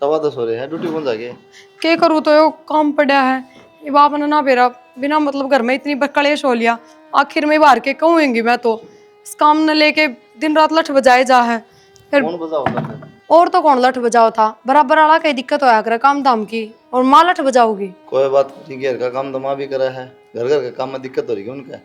10:15 हो रहे हैं, ड्यूटी कौन जाके? क्या करूँ तो यो काम पड़ा है। ये बाप ने ना मेरा बिना मतलब घर में इतनी कलेश हो लिया। आखिर में बाहर के कहूँगी मैं तो इस काम ने लेके दिन रात लठ बजाए जा है। फिर कौन बजा होता है? और तो कौन लठ बजाओ था, बराबर वाला कहीं दिक्कत होया करे काम धाम की, और माँ लठ बजाओगी। कोई बात नहीं, घर का काम तो माँ भी करा है, घर घर के काम में दिक्कत हो रही है उनका।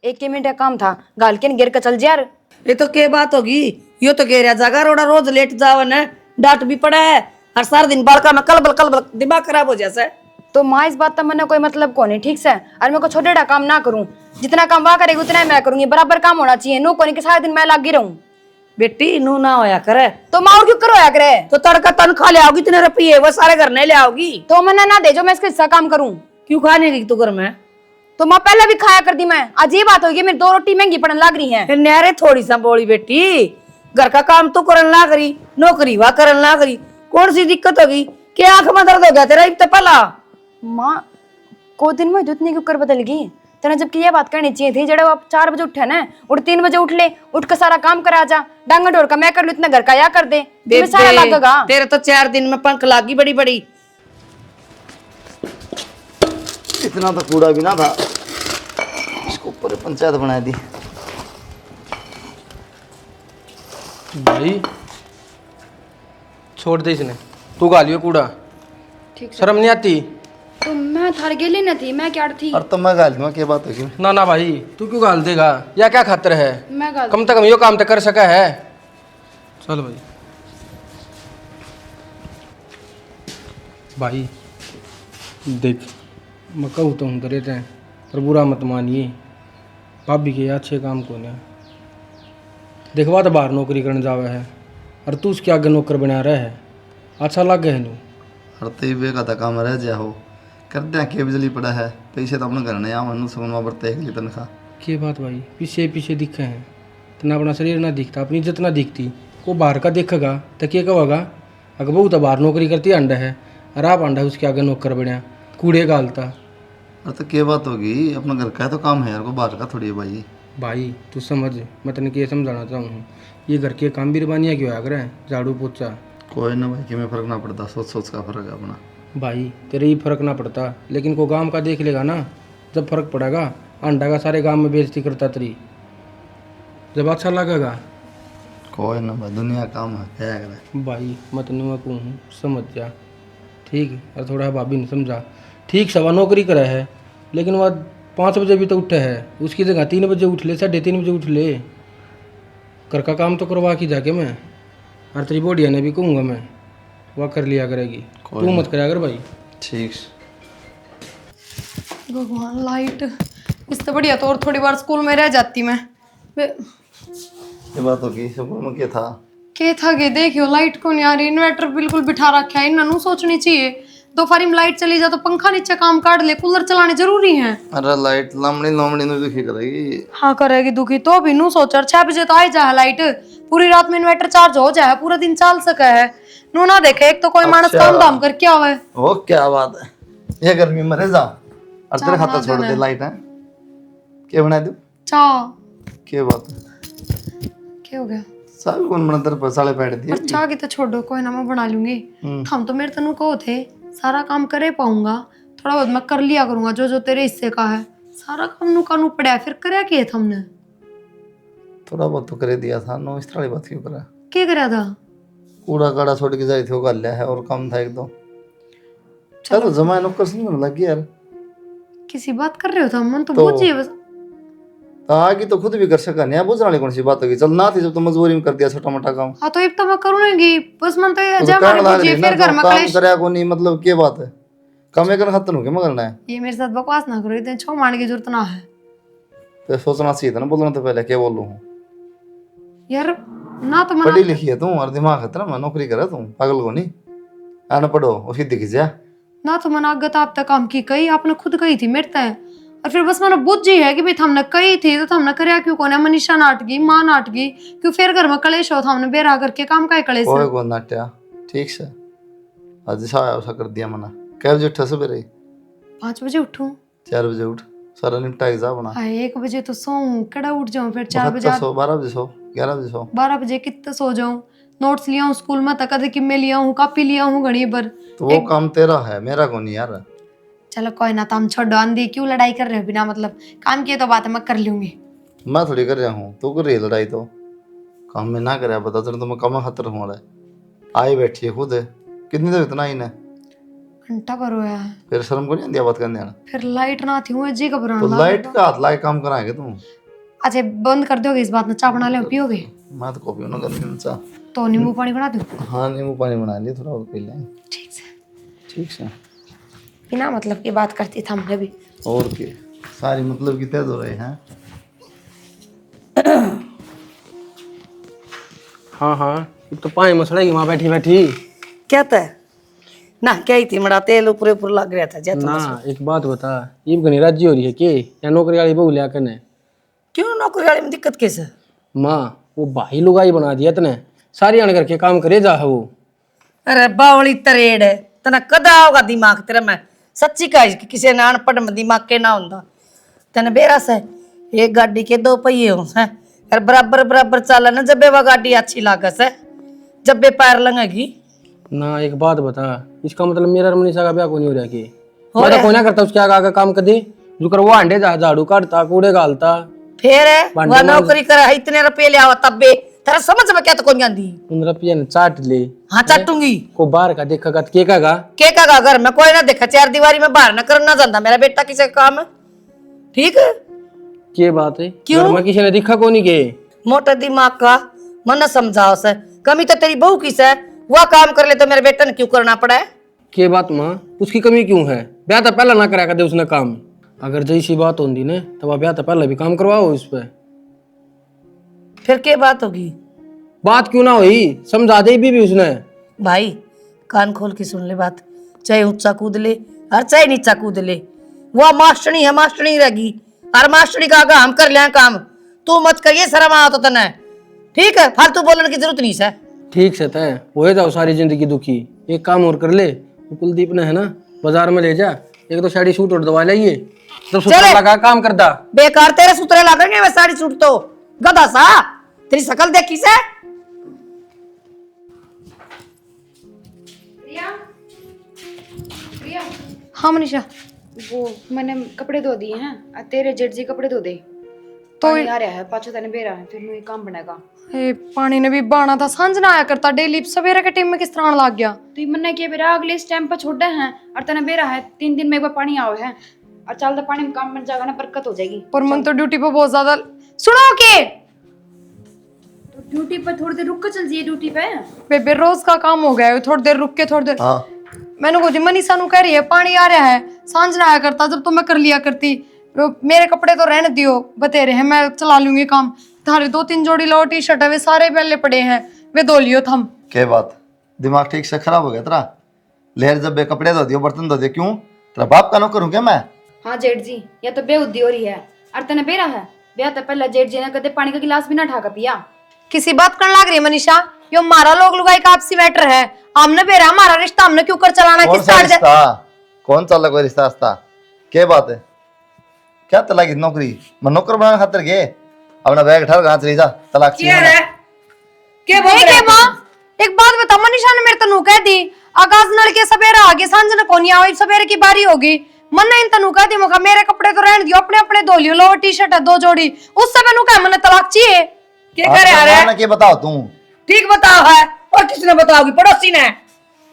एक ही मिनट का काम था, गाल के गिर के चल जा यार। ये तो क्या बात होगी, यो तो कह रहा जागा रोड़ा रोज लेट जावन है, डांट भी पड़ा है, हर सारा दिन बालका में कलबल दिमाग खराब हो जैसा है। तो माँ इस बात का मैंने कोई मतलब कौन है, ठीक से। और मैं को छोटे बड़ा काम ना करूं, जितना काम वहाँ करेगी उतना ही मैं करूंगी, बराबर काम होना चाहिए। नो कोनी के सारा दिन मैं लगी रहूं। बेटी नू ना होया करे तो माँ और क्यों करोया करे? तो तड़का तनख्वाह ले आओगी, इतने रुपये वो सारे घर नहीं ले आओगी। तो मैंने ना दे जो मैं इसका हिस्सा काम करूं। क्यों खाने की तू घर में? तो माँ पहले भी खाया करती मैं, आज ये बात होगी मेरी 2 रोटी महंगी पड़ने लग रही है। फिर न्यारे थोड़ी सा बोली बेटी, घर का काम तो करन ना करी, नौकरी वह करन ना करी, कौन सी दिक्कत होगी? क्या आंख में दर्द हो गया तेरा इतना पहला? माँ को दिन में इतनी क्यों कर बदल गई तेना, जबकि ये बात करनी चाहिए थी। जड़े आप 4 बजे उठे ना, उठ 3 बजे उठ ले, उठ के सारा काम करा जा। डांगा डोर का मैं कर लू, इतना घर का या कर दे, तुम्हें सारा लगेगा। तेरे तो 4 दिन में पंख लागी बड़ी बड़ी। इतना तो कूड़ा भी ना था, इसको ऊपर पंचायत बना दी। भाई छोड़ दे इसने, तू गालियो कूड़ा, शर्म नहीं आती? तो मैं थार गेली न थी, मैं क्या थी? और तो मैं गाल दूंगा, क्या बात होगी? ना ना भाई, तू क्यों गाल देगा? या क्या खातर है? मैं गाल कम से कम यो काम तो कर सका है। चल भाई। भाई देख, मैं कहूँ तो हूँ तो रहते हैं, पर बुरा मत मानिए, भाभी के अच्छे काम को ने देखवा तो बाहर नौकरी करने जावे है, और तू उसके आगे नौकर बना रहे है, अच्छा लगे है नू? और तो बे का तो काम रह जा हो, कर दिया के बिजली पड़ा है, पैसे तो अपने घर नहीं आवन सुनवा बरते एक तनखा। के बात भाई, पीछे पीछे दिखे हैं, इतना अपना शरीर ना दिखता, अपनी इज्जत ना दिखती, को बाहर का देखेगा तो क्या कहेगा? अगर बहू तो बाहर नौकरी करती अंडा है, और आप अंडा उसके आगे नौकर बना कूड़े गालता। और तो क्या बात होगी, अपना घर का तो काम है यार, को बाहर का थोड़ी है भाई। भाई तू समझ, मैं तेने ये समझाना चाहूँ, ये घर के काम भी रबानियाँ क्यों आग रहे हैं, झाड़ू पोछा। कोई ना भाई, कि में फर्क ना पड़ता, सोच सोच का फर्क है अपना। भाई तेरे ही फर्क ना पड़ता, लेकिन को गांव का देख लेगा ना, जब फर्क पड़ेगा। अंडा का सारे गांव में बेइज्जती करता तेरी, जब अच्छा लगेगा। कोई ना भाई, दुनिया काम है, क्या करे भाई मैं तेने मैं कहूँ समझ जा, ठीक है? और थोड़ा भाभी ने समझा, ठीक सवा नौकरी करे है, लेकिन वह 5 बजे भी तो उठे है, उसकी जगह 3 बजे उठ ले, 3:30 बजे उठ ले, घर का काम तो करवा के जाके मैं। और तेरी बोडिया ने भी कहूँगा मैं, वह कर लिया करेगी, तू मत कराया कर भाई। ठीक। भगवान लाइट, इससे बढ़िया तो और थोड़ी बार स्कूल में रह जाती मैं। ये बात होगी, स्कूल में क्या था? के था गे देखियो, लाइट को नहीं आ रही, इन्वर्टर बिल्कुल बिठा रखा है, इन्होंने सोचनी चाहिए। दोपहर में लाइट चली जा तो पंखा नीचे काम काट ले, कूलर चलाने जरूरी है। अरे लाइट लमड़ी लमड़ी नहीं दुखी करेगी। हाँ करेगी दुखी तो भी नू सोच, 6 बजे तो आ जाए लाइट, पूरी रात में इन्वर्टर चार्ज हो जाए, पूरा दिन चल सके है। नू ना देखे, एक तो कोई मानस काम धाम कर क्या हुआ है। ओ क्या बात है, ये गर्मी में रह जाओ और तेरे खाता छोड़ दे लाइट है, क्या बना दूं? चाह क्या बात है, क्या हो गया? सब कौन बना तेरे पर साले बैठ दिए। और चाह की तो छोड़ो, कोई ना मैं बना लूंगी। हम तो मेरे तनु को थे सारा काम करे पाऊंगा, थोड़ा बहुत मैं कर लिया करूंगा जो जो तेरे हिस्से का है, सारा काम नू कानू पड़ा फिर करे किए हमने। थोड़ा बहुत तो करे दिया था, नो इस तरह बात क्यों करा? क्या करा था? कूड़ा काड़ा छोड़ के जाए थे, वो कर लिया है, और काम था एक दो। चलो जमा नौकर से नहीं लगी यार। किसी बात कर रहे हो था मन तो तो बुझिए बस। आगे तो खुद भी कर सका नहीं, बुझने वाली कौन सी बात होगी? चल ना थी जब तो मजबूरी में कर दिया छोटा मोटा काम। हाँ तो अब तो मैं करूंगी बस, मन तो ये तो जा करना मारे बुझिए नहीं ना, फिर घर तो में काम कलेश। करे को नहीं मतलब क्या बात है? कमे कर खत्म हो गया, मगर है ये मेरे साथ बकवास ना करो, इतने छो मारने की जरूरत ना है तो सोचना चाहिए था ना, बोलना तो पहले क्या बोल लूँ। यार। ना तो पढ़ी मना लिखी है तू और दिमाग है तेरा, मैं नौकरी करे तू पागल को नहीं आना पढ़ो उसकी दिख जा। ना तो मना आगत आप तक काम की कही, आपने खुद कही थी मेरे तय, और फिर बस मैंने बुझ जी है कि भाई हमने कही थी तो हमने करया क्यों कोने? मनीषा नाट गई, माँ नाट गई क्यों? फिर घर में कलेश हो, हमने बेरा करके काम का कलेश। कोई को नाट्या ठीक से आज सा कर दिया मना। कै बजे उठा सवेरे? 5 बजे उठूं? 4 बजे उठ। सारा निपटाई जा बना। हाय 1 बजे तो सोऊं, कड़ा उठ जाऊं, फिर 4 बजे 12 बजे सो, 11 बजे सो। 12 बजे कितने सो जाऊं। नोट्स लिया हूँ स्कूल में, तक कि मैं लिया हूँ, कॉपी लिया हूँ घड़ी भर। तो वो काम तेरा है, मेरा को नहीं यार। चलो कोई ना, तुम छोड़ो आंधी, क्यों लड़ाई कर रहे हो बिना मतलब। काम की तो बात है, मैं कर लूंगी। मैं थोड़ी कर रहा हूँ, तू कर रही है लड़ाई। तो काम में ना करे बता चल, तो मैं कम खतर हूँ। आई बैठी है खुद है, कितनी देर इतना ही ना घंटा भर होया है। फिर शर्म को नहीं आती बात करने आना। फिर लाइट ना थी, मुझे जी घबराने तो लगा। लाइट का हाथ लाके काम कराएंगे तुम। अच्छा बंद कर दोगे इस बात में, चाय बना ले पियोगे मैं तो कॉपी ना कर चाह। तो नींबू पानी बना दूं? हाँ नींबू पानी बना लिए, थोड़ा और पी लें। ठीक से। ठीक है। बिना मतलब की बात करती था हमने भी। और के सारी मतलब की तय हो रहे हैं। हाँ हाँ, ये तो पानी मसड़ेगी वहाँ बैठी बैठी। क्या था ना, क्या ही थी मड़ा तेल ऊपर ऊपर लग रहा था जैसे। ना एक बात बता, ये घनी राजी हो रही है कि या नौकरी वाली बहू लिया करने? क्यों नौकरी वाले में दिक्कत कैसे? माँ वो भाई लुगाई बना दिया तने, सारी आने करके काम करे जा है वो। अरे बावली तरेड़ है तना, कदा होगा दिमाग तेरा। मैं सच्ची कहा कि किसी ने अनपढ़ में दिमाग के ना होता। तेने बेरा से एक गाड़ी के 2 पहिए हो हैं, और बराबर बराबर चला ना, जब वह गाड़ी अच्छी लागत है, जब बे पैर लगेगी ना एक बात बता, इसका मतलब मेरा और मनीषा का ब्याह को नहीं हो रहा कि हो मैं तो रहा कोई ना करता उसके आगे आगे काम कर दे, जो कर वो अंडे झाड़ू काटता कूड़े गालता। फिर भांडे वह मांज। नौकरी करे है, इतने रुपये ले आओ तब बे तेरा समझ में क्या तो कौन जाती। 15 ने चाट ले। हाँ चाटूंगी। को बाहर का देखा तो के कहेगा? के का घर में कोई ना देखा, 4 दीवारी में बाहर ना करना जानता मेरा बेटा किसी का काम है। ठीक है के बात है, क्यों? घर में किसी ने देखा को नहीं के? मोटा दिमाग का मन समझाओ से, कमी तो तेरी बहू की से, वह काम कर ले तो मेरे बेटा ने क्यों करना पड़ा है? के बात माँ, उसकी कमी क्यों है? ब्याह तो पहला ना करा कर दे उसने काम। अगर जैसी बात होती ने तो वह ब्याह तो पहले भी काम करवाओ इस पे। फिर क्या बात होगी? बात क्यों ना हुई, समझा दे भी उसने। भाई कान खोल के सुन ले बात, चाहे ऊंचा कूद ले और चाहे नीचा कूद ले, वह मास्टरनी है, मास्टरनी रहेगी। और मास्टरनी का आगे हम कर ले काम, तू मत करिए, शर्म आओ तो तने। ठीक है, फालतू बोलने की जरूरत नहीं है। ठीक से तय हो जाओ सारी जिंदगी दुखी। एक काम और कर ले, वो कुलदीप ने है ना, बाजार में ले जा, एक तो साड़ी सूट और दवा लाइए, तो सूट लगा काम करता। बेकार तेरे सूत्रे लगेंगे वे साड़ी सूट तो, गधा सा। तेरी शकल देखी से। हाँ मनीषा। वो मैंने कपड़े धो दिए हैं, तेरे जेठ जी कपड़े धो दे तो पानी आ रहा है, पाछो तने बेरा है, फिर मैं काम बनाएगा। ए, पानी ने भी बाना था, सांझ ना आया करता डेली, सवेरे के टाइम में किस तरह लग गया। तो ये मन्ने के बेरा अगले इस टाइम पर छोड़े हैं, और तने बेरा है 3 दिन में एक बार पानी आओ है, और चलता पानी में काम बन जाएगा ना, बरकत हो जाएगी। पर मन तो ड्यूटी पे बहुत ज्यादा सुनो के तो ड्यूटी पर थोड़ी देर रुक कर चल जाइए ड्यूटी पे। बेबे रोज का काम हो गया है, थोड़ी देर रुक के थोड़ी देर। हाँ मैंने कहा जी मनीषा नु कह रही है पानी आ रहा है, सांझ ना आया करता, जब तो मैं कर लिया करती। मेरे कपड़े तो रहने दियो, बतेरे हैं, मैं चला लूंगी काम। थारे 2-3 जोड़ी लो टी शर्ट है, वे सारे पहले पड़े हैं, वे धो लियो थम। क्या बात, दिमाग ठीक से खराब हो गया तेरा? लहर जब बे कपड़े धो दियो, बर्तन धो दियो, क्यों? तेरा बाप का नौकर हूं क्या मैं? हाँ जेठ जी, या तो बेउद्दी हो रही है, और तने बेरा है बेरा तो पहले जेठ जी ने कदे पानी का गिलास भी ना ठाका पिया। किसी बात करने लग रही है मनीषा, यो हमारा लोग लुगाई का आपसी मैटर है, हमने बेरा हमारा रिश्ता हमने क्यों कर चलाना? कौन किस सा साइड से? रिश्ता? कौन सा कोई रिश्ता रिश्ता? क्या बात है? क्या तलाक की नौकरी? मैं नौकर बनाने खातिर के अपना बैग उठा कहां चली जा, तलाक चाहिए ना। क्या बोल एक रहे है माँ, एक बात बता, मनीषा ने मेरे तनु कह दी आकाश नल के सवेरे आगे सांझ न कोनी आओ, सवेरे की बारी होगी। मन ने इन तनु कह दी मुका मेरे कपड़े तो रहने दियो, अपने अपने धो लियो, लोअर टी शर्ट है 2 जोड़ी, उससे मैंने कहा मैंने तलाक चाहिए। क्या करे आ रहा है? के बताओ तू। ठीक बताओ है, और किसने बताओगी? पड़ोसी ने।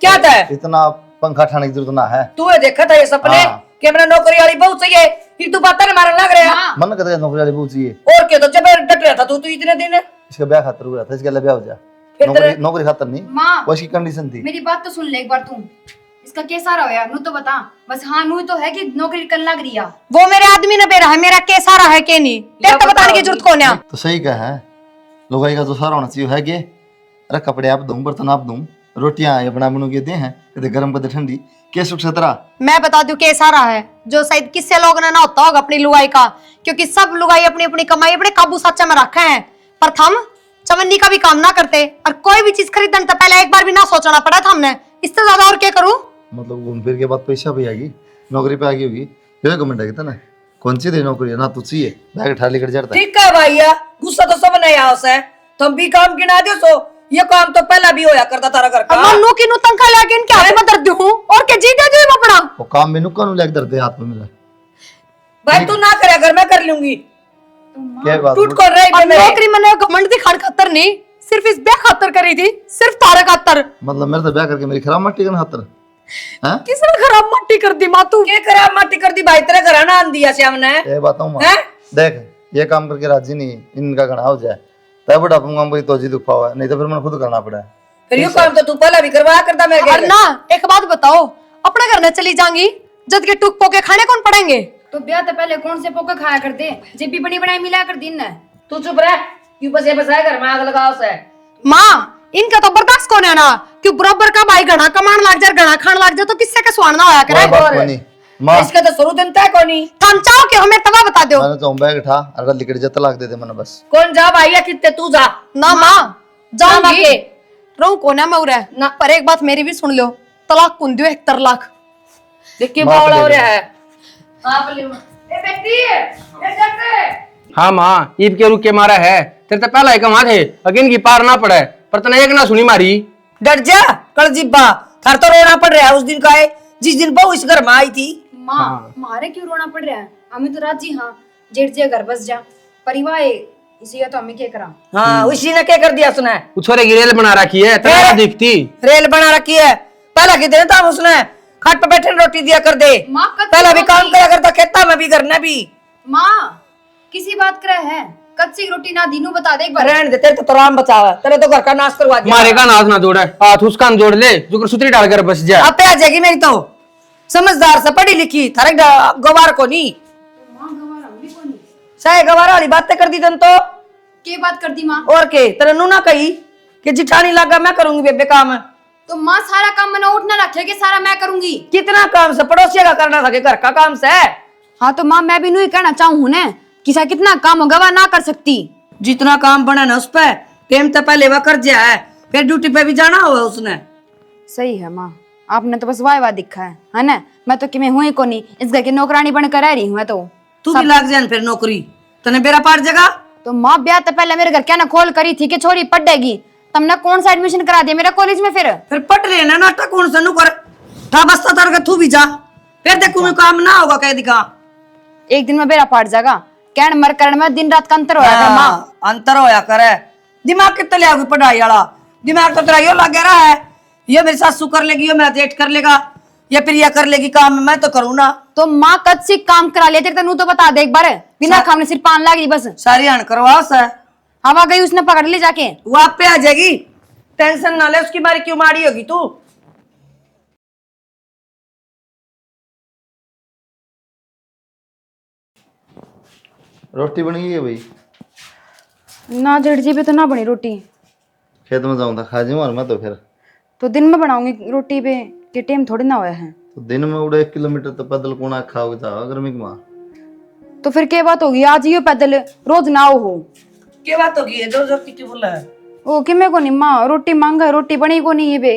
क्या था? इतना पंखा ठाने की जरूरत ना है। तू ये देखा था ये सपने हाँ। कि मैंने नौकरी वाली बहू चाहिए, फिर तू बातें मारने लग रहा। मन कहता है नौकरी वाली बहू चाहिए। और क्या, तो जब डट रहा था तू इतने दिन। इसका ब्याह खातर हुआ था, इसके लिए ब्याह हो जा। फिर नौकरी नौकरी खातर नहीं, माँ वो इसकी कंडीशन थी। मेरी बात तो सुन ले एक बार तू, इसका क्या सारा होया नू तो बता बस। हाँ नू तो है कि नौकरी करने लग रही है। वो मेरे आदमी ने बेरा है, मेरा केस आ रहा है के नहीं, तेरे तो बताने की जरूरत कौन है? तो सही कहा है, लुगाई का तो सारा होना चाहिए है कि अरे कपड़े आप दूं, बर्तन आप दूं, रोटियां ये बना बनू के दे हैं, कदे गर्म कदे ठंडी, के सुख सतरा। मैं बता दूं केस आ रहा है, जो शायद किससे लोग ने ना होता होगा अपनी लुगाई का, क्योंकि सब लुगाई अपनी अपनी कमाई अपने काबू साचा में रखे हैं, पर हम चवन्नी का भी काम ना करते, और कोई भी चीज खरीदने तो पहले एक बार भी ना सोचना पड़ा था हमने। इससे ज्यादा और क्या करूं? मतलब घूम फिर के बाद पैसा भी आएगी, नौकरी पे आ गई होगी, फिर गवर्नमेंट आएगी था ना। कौन सी तेरी नौकरी है ना तुझी है बैग उठा लेकर चढ़ता है। ठीक है भैया, गुस्सा तो सब नहीं आओ से, तुम भी काम गिना दो सो, ये काम तो पहला भी होया करता तारा घर का। मन्नू की नु तंखा लेके इनके हाथ में दर्द हूं और के जीते जो अपना वो काम में नुक्का नु लेकर दर्द हाथ में मिला। भाई तू ना करे, अगर मैं कर लूंगी। क्या बात टूट कर रही अब है मेरे। नौकरी मैंने घमंड दिखाड़ खातर नहीं, सिर्फ इस बे खातर करी थी, सिर्फ तारे खातर। मतलब मेरे तो ब्याह करके मेरी खराब मट्टी का हाथ हैं। किसने खराब मट्टी कर दी माँ तू? के खराब माटी कर दी भाई, तेरे घर ना आन दिया श्याम ने। ये बताऊं मां, हैं? देख ये काम करके राजी नहीं, इनका घना हो जाए तब बड़ा पंगा मुझे तो जी दुख पावा है, नहीं तो फिर मैंने खुद करना पड़ा है। फिर ये काम तो तू पहला भी करवाया करता मेरे घर। ना एक बात बताओ, अपने घर में चली जाऊंगी जद के टुक पोके खाने कौन पड़ेंगे? तो ब्याह तो पहले कौन से पोके खाया करते, जब भी बनी बनाई मिला कर दिन न। तू चुप रह, क्यों बसे बसाए घर में आग लगाओ से। माँ इनका तो बर्दाश्त कौन है ना, क्यों बराबर का भाई घना कमान लाग जाए घना खान लाग जाए तो किससे के स्वाना होया करे? कोई बात कोनी मां, इसका तो शुरू दिन तय कोनी। हम चाहो कि हमें तवा बता दो। मैंने तो बैग उठा अगर लिकड़ जत लाग देते मैंने बस। कौन जा भाई, या कितने तू जा। ना माँ जाऊंगी, के। रहूं कौन है मैं उरे ना, पर एक बात मेरी भी सुन लो, तलाक कुन दियो 71 लाख। देख के माफ बावला ले हो लो। रहा है। आप ले ए बेटी, ए जट। हाँ माँ, ईद के रुक के मारा है, तेरे तो पहला ही कमा थे, अगिन की पार ना पड़े, पर तने एक ना सुनी मारी। डर जा कल जिब्बा, थार तो रोना पड़ रहा है उस दिन का है जिस दिन बहू इस घर में आई थी। माँ मारे क्यों रोना पड़ रहा है, हमें तो राजी हाँ जेठ जे घर बस जा, परिवार है इसी का तो हमें क्या करा। हाँ उसी ने क्या कर दिया सुना है, वो छोरे की रेल बना रखी है, तेरा दिखती। रेल बना रखी है, पहला की दिन था उसने खाट पे बैठे रोटी दिया कर दे, माँ कब पहला भी रोटी? काम करा करता खेता में भी करना भी। माँ किसी बात करे है, कच्ची रोटी ना दीनू बता दे एक बार। रहने दे, तेरे तो राम बचावा, तेरे तो घर का नाश करवा दिया। मारे का नाथ ना जोड़े, हाथ उसका न जोड़ ले, जो कर सुतरी डालकर बस जाए। अब पे आ जाएगी मेरी तो, समझदार से पढ़ी लिखी, थारे गवार को नहीं चाहे गवार वाली बातें कर दी तन तो के बात कर दी माँ? और के तेरे नू ना कही कि जिठानी लगा मैं करूंगी बेबे काम। तो माँ सारा काम मैंने उठना रखे कि सारा मैं करूंगी। कितना काम से पड़ोसिया का करना था कि घर का काम से। हाँ तो माँ मैं भी नहीं कहना चाहूँ ना कि सा कितना काम होगा वह ना कर सकती। जितना काम बना ना उस पे टेम तो पहले वह कर दिया है, फिर ड्यूटी पे भी जाना हुआ उसने। सही है माँ, आपने तो बस वाह दिखा है ना, मैं तो कि मैं हुई को नहीं, इस घर की नौकरानी बनकर रह रही हूँ मैं तो। तू भी लाग जाए फिर नौकरी, तने बेरा पार जगह। तो माँ ब्याह तो पहले मेरे घर क्या ना खोल करी थी कि छोरी पढ़ेगी, तुमने कौन सा एडमिशन करा दिया मेरा कॉलेज में? फिर पट लेना नाटक कौन सा नु कर, था बस्ता तार के तू भी जा, फिर देखू मैं काम ना होगा कह दिखा। एक दिन में बेरा पाट जाएगा, कहन मर करण में दिन रात का अंतर होया कर माँ। अंतर होया करे, दिमाग कितना ले आओगी पढ़ाई वाला, दिमाग तो तेरा यो लगे रहा है, ये मेरी सासू कर लेगी, ये मेरा जेठ कर लेगा, ये फिर ये कर लेगी काम, मैं तो करूँ ना। तो माँ कद से काम करा लिया तेरे तनु तो बता दे एक बार, बिना खाने सिर्फ पान लागी बस। सारी हन करवा से हवा गई उसने पकड़ ली जाके। वो आप पे आ जाएगी, टेंशन ना ले, उसकी मारी क्यों मारी होगी तू। रोटी बन गई है भाई? ना जड़ जी पे तो ना बनी रोटी, खेत में जाऊँ था खा जाऊँ और मैं तो फिर तो दिन में बनाऊंगी रोटी पे के टाइम थोड़ी ना होया है। तो दिन में उड़े 1 किलोमीटर तो पैदल कोना खाओगे था गर्मी की माँ। तो फिर क्या बात होगी, आज ही हो पैदल रोज ना हो। क्या बात होगी है, जोर जोर की क्यों बोला है। ओ कि मैं को नहीं माँ रोटी मांगा है, रोटी बनी को नहीं है बे।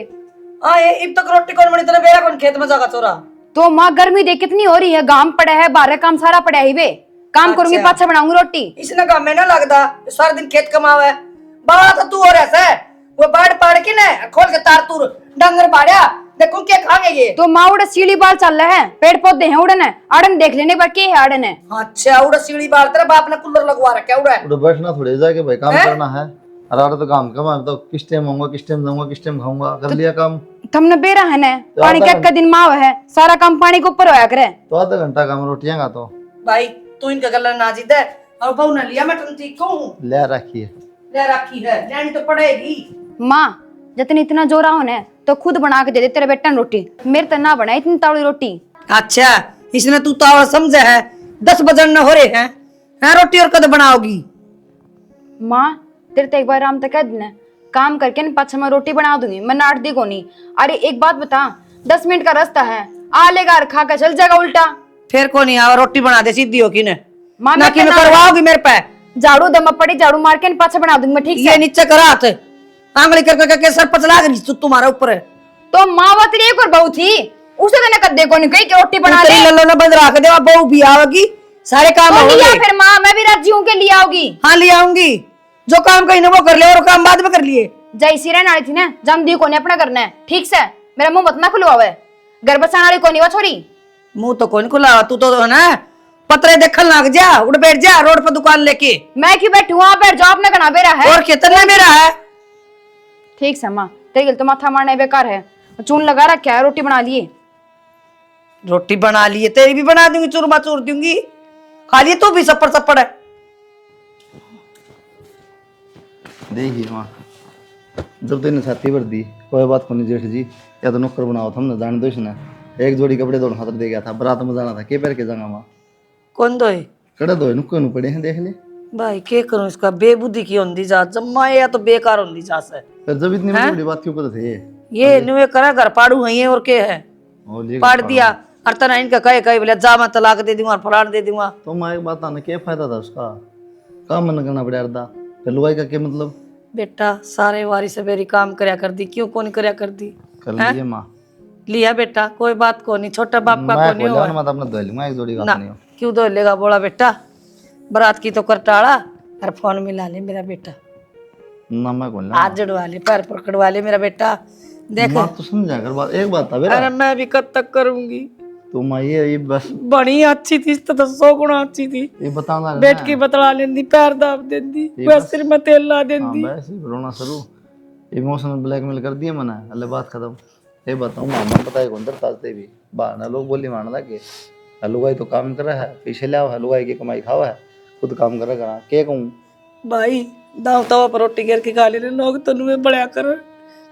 हाँ ये इब तक रोटी कौन बनी, तेरा बेरा कौन खेत में जागा चोरा। तो माँ गर्मी देख कितनी हो रही है, गाम पड़ा है, बारह काम सारा पड़ा है बे, काम करूंगी पाछा बनाऊंगी रोटी। इसने काम में ना लगता, सारा दिन खेत कमावे, बाड़ा तो तू हो रहा है, वो बाढ़ पाड़ के ना खोल के तार तूर डंगर बाड़ा, देखो क्या खाएंगे ये। तो माँ उड़ा सीढ़ी बाल चल रहा है, पेड़ पौधे हैं उड़न है, आड़न देख लेने पर के है आड़न है। अच्छा उड़ा सीढ़ी बाल, तेरा बाप ने कूलर लगवा रखा है उड़ा। उड़े बैठना थोड़े जाके भाई काम करना है, अरे तो काम कमा तो किस टाइम आऊंगा, किस टाइम जाऊंगा, किस टाइम खाऊंगा, कर लिया काम। तुमने बेरा है ना, पानी का दिन माव है, सारा काम पानी के ऊपर होया करे। तो आधा घंटा काम रोटियां का तो भाई तू इनका गला ना जीत है, और बहू ने लिया मैं तुमसे कहूँ ले रखी है, ले रखी है, लेनी तो पड़ेगी। माँ जितनी इतना जोरा हो ना तो खुद बना के दे दे तेरे बेटा ने रोटी, मेरे तो ना बना इतनी तावड़ी रोटी। अच्छा इसने तू तावड़ा समझे है, 10 बजन न हो रहे हैं, हैं रोटी और कद बनाओगी। माँ तेरे तो एक बार आराम तक कह देना, काम करके न पाछा मैं रोटी बना दूंगी, मैं नाट दी को नहीं। अरे एक बात बता, 10 मिनट का रास्ता है, आ लेगा और खा कर चल जाएगा उल्टा। फिर को नहीं आवा, रोटी बना दे सीधी होगी ने, माँ ना कि मैं करवाओगी मेरे पे। झाड़ू दम पड़ी, झाड़ू मार के न पाछा बना दूंगी मैं, ठीक ये से। नीचे करा हाथ, आंगली करके सर पचला गई तुम्हारा ऊपर है। तो माँ वो तेरी एक और बहू थी, उसे तो कद्दे को नहीं कही कि रोटी बना तेरी दे। लल्लो ने बंद रख दे, बहू भी आवेगी सारे काम तो लिया होंगे। फिर माँ, मैं भी राजी हूँ के लिए आओगी। हाँ ले आऊंगी, जो काम कहीं ना वो कर ले और काम बाद में कर लिए। जैसी रहने वाली थी ना, जम दी को नहीं अपना करना है, ठीक से। मेरा मुंह मत ना खुलवा हुआ है, घर बसाने वाली को नहीं हुआ छोरी। मुंह तो कौन खुला, तू तो है ना पतरे देखन लग जा, उड़ बैठ जा रोड पर दुकान लेके। मैं क्यों बैठू वहां बैठ जाओ, अपने कना बेरा है। और कितना मेरा है। ठीक से माँ, तेरे तो माथा मारना बेकार है। चून लगा रखा है, रोटी बना लिए। रोटी बना लिए, तेरी भी बना दूंगी, चूरमा चूर दूंगी, खा लिए तू भी सप्पड़ सप्पड़ है। देखिए माँ, जब तो इन्हें छाती भर दी, कोई बात को नहीं जेठ जी, या तो नौकर बनाओ था, हमने जान दो इसने। एक जोड़ी कपड़े दोनों खातर दे गया था, बारात में जाना था, के पैर के जाऊंगा माँ। कौन दो है कड़े दो नुक्के नु पड़े हैं, देख ले। भाई के करूं, इसका बेबुद्धि की होंदी जा, जम्मा या तो बेकार होंदी जा से। फिर जब इतनी बड़ी बात क्यों करते थे ये नुए करा घर पाड़ू है ये, और के है और ये पाड़ दिया। और तना इनका कहे बोले जा मैं तलाक दे दूंगा और फलान दे दूंगा। तो माँ एक बात आना, क्या फायदा था उसका, काम मन करना पड़ा अर्दा, फिर लुगाई का क्या मतलब। बेटा सारे वारी से मेरी काम करया कर दी, क्यों कौन करया कर दी। कर लीजिए माँ, लिया बेटा, कोई बात को नहीं, छोटा बाप का मैं को नहीं हुआ मत अपना धो लूंगा, एक जोड़ी ना। बात नहीं हो। क्यों दो लेगा बोला बेटा, बारात की तो कर टाड़ा और फोन मिला ले मेरा बेटा, ना मैं कौन हाथ जड़वा ले, पैर पकड़वा ले मेरा बेटा। देख माँ तो समझा कर बात, एक बात था बेटा, अरे मैं भी कब तक करूंगी। तो माँ ये बस बड़ी अच्छी थी, इससे तो 100 गुना अच्छी थी। ये बताना बैठ के बतला लेंदी, पैर दाब देंदी, बस सिर में तेल ला देंदी। बस रोना शुरू, इमोशनल ब्लैकमेल कर दिया मैंने, अल्लाह बात खत्म। ये बताऊँ मामा पता है कौन तरताते भी बहाना लोग बोली मारना था कि हलवाई तो काम कर रहा है, पीछे ले आओ हलवाई की कमाई खावा है, खुद काम कर रहा के कहूँ। भाई दाव तवा पर रोटी गिर के खा ले लोग, तनु में बड़ा कर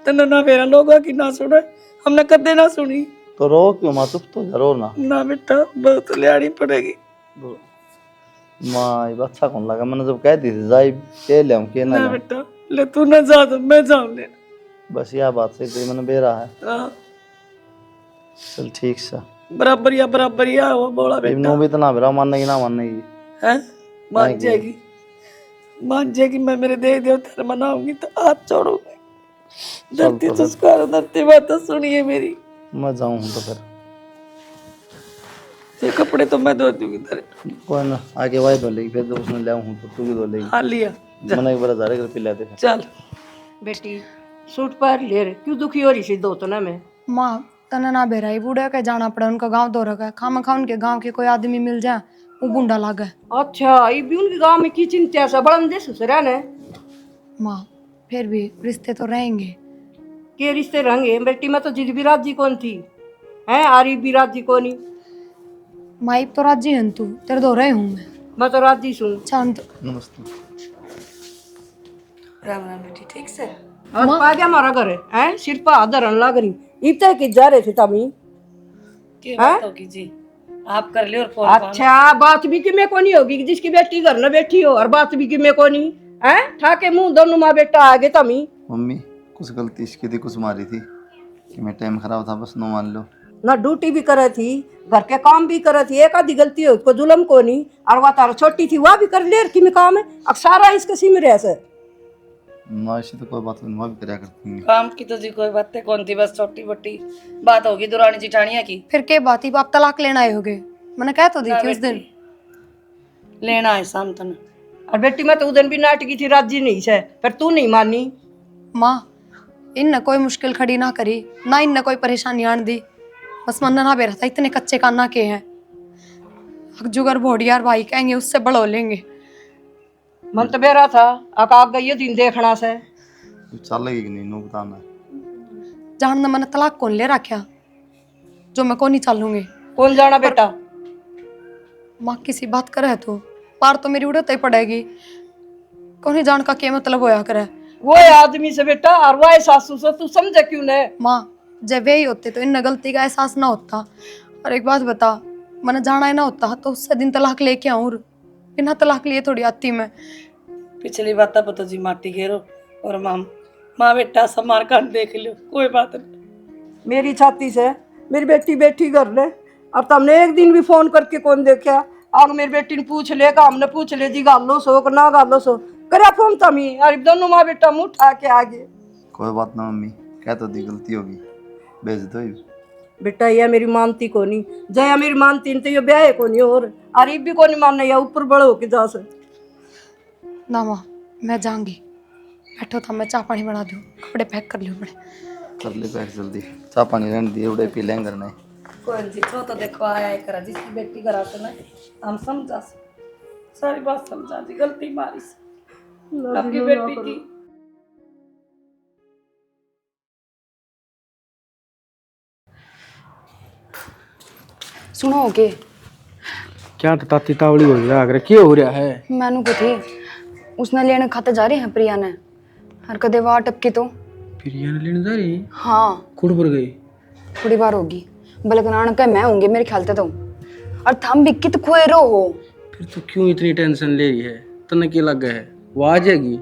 तनु ना मेरा लोग की ना सुने, हमने कदे ना सुनी। तो रो क्यों माँ, चुप तो जरूर ना बेटा बहुत लियानी पड़ेगी। माँ ये अच्छा कौन लगा, मैंने जब कह दी थी जाई के ले आऊँ के ना ना ले बेटा ले, तू ना जा तो मैं जाऊं ले। बस यह बात सही तेरी मैंने बेरा है। हाँ, चल ठीक सा, बराबर या वो बोला बेटा इब्नो भी तो ना बेरा, मानने की ना मानने की। है, मान जाएगी मान जाएगी। मैं मेरे देह देवता मनाऊंगी तो हाथ छोड़ूंगी। धरती संस्कार धरती बात सुनिए मेरी। मैं जाऊँ तो फिर ये कपड़े तो मैं धो दूंगी तेरे। कोई ना, आगे वाई धो लेगी, फिर जब उसने ले आऊँ तो तू भी धो लेगी। हाँ लिया जा। मैंने एक बार जा रहे पिला दे। चल बेटी सूट पर ले रे, क्यों दुखी हो रही सी दो तो ना मैं। माँ तना ना बेराई बूढ़ा के जाना पड़ा, उनका गांव दो रखा है, खामा खा उनके गांव के कोई आदमी मिल जाए वो बूढ़ा लागे। अच्छा ये भी उनके गांव में की चिंता से बड़ा दे ससुरा ने। माँ फिर भी रिश्ते तो रहेंगे। के रिश्ते रहेंगे बेटी, मैं तो जिद भी राजी कौन थी है, आरी भी राजी कौन ही। माई तो राजी है तू, तेरे दो रहे हूँ मैं तो राजी सुन। चांद नमस्ते। राम राम बेटी, ठीक से और पा गया हमारा घर है, सिर पर आधरन लग रही इतना कि जा रहे थे तभी। क्या बात होगी जी, आप कर ले और फोन। अच्छा बात भी कि मैं कोनी होगी कि जिसकी बेटी घर न बैठी हो, और बात भी कि मैं कोनी है, ठाके मुंह दोनों माँ बेटा आगे तमी। मम्मी कुछ गलती इसकी थी, कुछ मारी थी कि मैं टाइम खराब था, बस नो मान लो। ना ड्यूटी भी करे थी, घर के काम भी करे थी, एक आधी गलती हो उसको जुलम को नहीं। और वह तारा छोटी थी वह भी कर ले कि मैं काम है, अब सारा इसके सिम रहे से। ना ऐसी तो कोई बात नहीं, वहाँ भी कराया करती हैं। काम की तो जी कोई बातें कौन थी, बस छोटी मोटी बात होगी दुरानी जिठानिया की। फिर के बात ही आप तलाक लेना आए होगे, मैंने कह तो दी थी उस दिन। लेना है शाम तन। और बेटी मैं तो उस दिन भी नाटकी थी, राजी नहीं से, फिर तू नहीं मानी। माँ इन कोई मुश्किल खड़ी ना करी, ना इन कोई परेशानी आन दी, बस मन ना बेरा था इतने कच्चे काना के हैं। जुगर भोडियार भाई कहेंगे उससे बड़ो लेंगे। मन तो बेरा था आग गई दिन देखना से। चल लगेगी नहीं, नो बताना। जानना मैंने तलाक कौन ले रखा जो मैं कौन नहीं चलूंगी। कौन जाना बेटा। माँ किसी बात करे तो पार तो मेरी उड़त ही पड़ेगी, कौन ही जान का क्या मतलब होया करे। वो आदमी से बेटा और वो सासू से तू समझे क्यों ने। माँ जब वे ही होते तो इन गलती का एहसास ना होता। और एक बात बता, मैंने जाना ही ना होता तो उससे दिन तलाक लेके आऊँ, बिना तलाक लिए थोड़ी आती मैं। पिछली बात पर तो जी माटी घेरो और माँ बेटा समार काट देख लो, कोई बात नहीं। मेरी छाती से मेरी बेटी बैठी घर ले, और तुमने एक दिन भी फोन करके कौन देखा। आग मेरी बेटी ने पूछ ले, हमने पूछ ले जी गालो सो ना गालो सो, करे फोन तमी। और दोनों माँ बेटा मुंह उठा के आगे। कोई बात ना मम्मी, क्या तो दी गलती होगी, बेइज्जत हुई। बेटा यह मेरी मानती को नहीं जया मेरी मानती नहीं तो ये ब्याह को नहीं और अरे भी को नहीं मानने या ऊपर बड़े होके जा से ना माँ मैं जाऊंगी, बैठो था मैं चाय पानी बना दूँ, कपड़े पैक कर लियो बड़े। कर ले पैक जल्दी, चाय पानी रहने दिए उड़े पी लेंगे करने। कोई जी तो देखो आया है करा जिसकी बेटी करा तो ना हम समझा सारी बात समझा दी गलती मारी से आपकी बेटी की। सुनो के क्या तो ताती तावड़ी हो रहा है, क्या हो रहा है? मैनू को थी उसने लेने खाते जा रहे हैं प्रिया ने हर कदे वाह टपकी तो प्रिया ने लेने जा रही? हाँ खुद पर गई? थोड़ी बार होगी बलगनान का मैं होंगे मेरे ख्याल से तो और थम भी कित खोए रो हो। फिर तो क्यों इतनी टेंशन ले रही है? तने क्या लगा है वो आ जाएगी?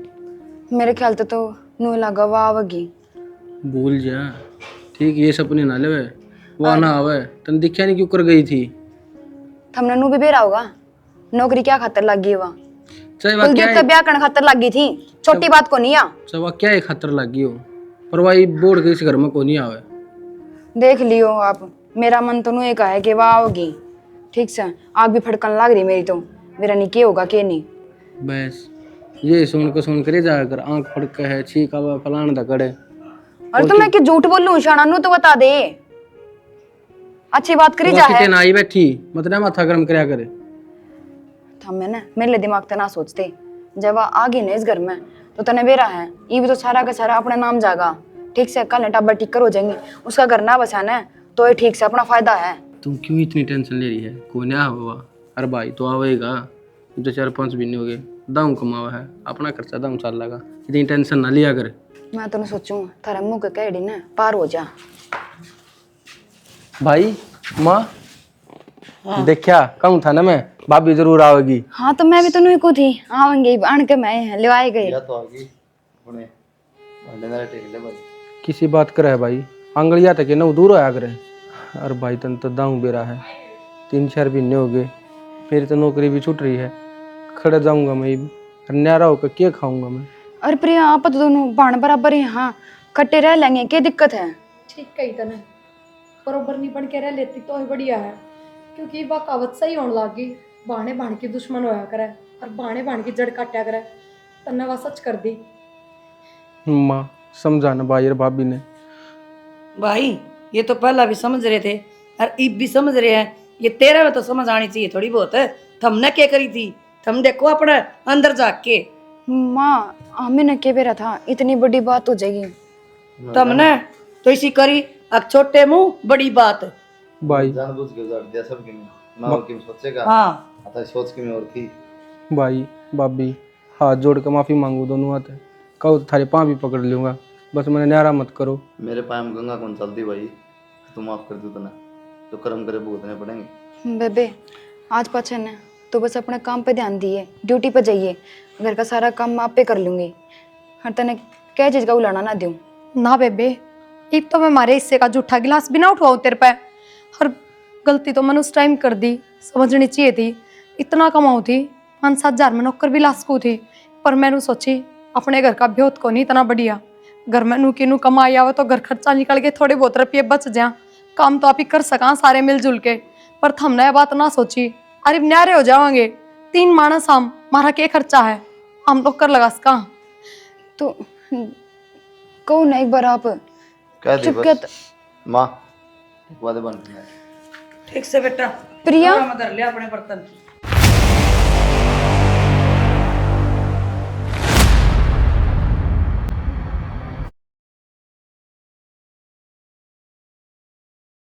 मेरे ख्याल से तो नो लगा वाह आवेगी। भूल जा, ठीक ये सपने ना ले वो ना आवे। तने दिखा नहीं क्यों कर गई थी? थमने नु भी बेरा होगा नौकरी क्या खातर लग गई वहाँ चाहे वह क्या कुलदीप का ब्याह करने खातर लग गई थी, छोटी बात को नहीं आ। चाहे वह क्या खतर लगी हो पर वही बोर्ड के इस घर में को नहीं आवे। देख लियो आप, मेरा मन तो नु का है कि वाह होगी ठीक से, आग भी फड़कन लग रही मेरी तो, मेरा नहीं के होगा के नहीं। बस ये सुन कर जाकर आंख फड़क है छीका हुआ फलान दा करे। और तो मैं कि झूठ बोलूं शाना नु तो बता दे, अच्छी बात करी जा है। कितने आई बैठी मतलब माथा गरम करया करे। था मैं ना मेरे लिए दिमाग ते ना सोचते, जब आ गई ना इस घर में तो तने बेरा है ये भी तो सारा का सारा अपना नाम जागा ठीक से, कल टाबर टिकर हो जाएंगे, उसका घर ना बसाना है तो ये ठीक से अपना फायदा है। तुम क्यों इतनी टेंशन ले रही है? कोई ना हुआ, अरे भाई तो आवेगा, तो 4-5 महीने हो गए, दाऊं कमावा है, अपना खर्चा दाऊं चल लगा, इतनी टेंशन ना लिया कर। मैं तो सोचूं थारे मुंह के कह ना पार हो जा। भाई माँ देखा कहूँ था ना मैं भाभी जरूर आवेगी। हाँ तो मैं भी तो नहीं को थी आवेंगे आन के मैं लेवाए गए। या तो आगे उन्हें भांडे ना टेक ले भाई। किसी बात करे है भाई, आंगलिया तक ना दूर आया करे। अरे भाई तन तो दाऊं बेरा है, 3-4 महीने हो गए, मेरी तो नौकरी भी छूट रही है, खड़े जाऊंगा मैं न्यारा होकर क्या खाऊंगा मैं? अरे प्रिया आप तो दोनों बाण बराबर है, हाँ कट्टे रह लेंगे, क्या दिक्कत है? ठीक कही तने, बरोबर नहीं बन के रह लेती तो ही बढ़िया है, क्योंकि वह कहावत सही होने लगी, बाणे बाण की दुश्मन होया करे और बाणे बाण की जड़ काटा करे। तन्ने वह सच कर दी। माँ समझाना भाई और भाभी ने। भाई ये तो पहला भी समझ रहे थे और अब भी समझ रहे हैं, ये तेरा में तो समझ आनी चाहिए थोड़ी बहुत है। थमने क्या करी थी, थम देखो अपने अंदर जाके। माँ हमें न के बेरा था इतनी बड़ी बात हो जाएगी, तमने तो इसी करी अब छोटे मुंह बड़ी बात। भाई जानबूझ के उजाड़ दिया सबके में, मैं और की सोचेगा। हाँ आता सोच के मैं और की भाई भाभी हाथ जोड़ कर माफी मांगू दोनों हाथ, कहो तो थारे पाँव भी पकड़ लूंगा, बस मैंने न्यारा मत करो। मेरे पाए में गंगा कौन चलती भाई, तुम माफ कर दो तना, जो कर्म करे भुगतने पड़ेंगे। बेबे आज पाछे न तो बस अपने काम पे ध्यान दिए, ड्यूटी पे जाइए, घर का सारा काम आप पे कर लूंगी, हर तने क्या चीज का उलाना ना दूं। ना बेबे, एक तो मैं हमारे हिस्से का जूठा गिलास भी ना उठवाऊं तेरे पे, और गलती तो मैंने उस टाइम कर दी, समझनी चाहिए थी। इतना कमाऊ थी, 5-7 हजार में नौकर भी ला सकू थी, पर मैंने सोची अपने घर का ब्योत को नहीं इतना बढ़िया, घर में नू की नू कमाई आवे तो घर खर्चा निकल के थोड़े बहुत रुपये बच जाए, काम तो आप ही कर सका सारे मिलजुल के, पर हमने यह बात ना सोची। अरे न्यारे हो जावांगे, 3 मानस हम, हमारा क्या खर्चा है, हम तो कर लगा सका। तो कहो ना एक बार आप कह दे चुप बस क्या माँ, वादे बन रहे हैं। ठीक से बेटा, प्रिया मदर ले अपने बर्तन।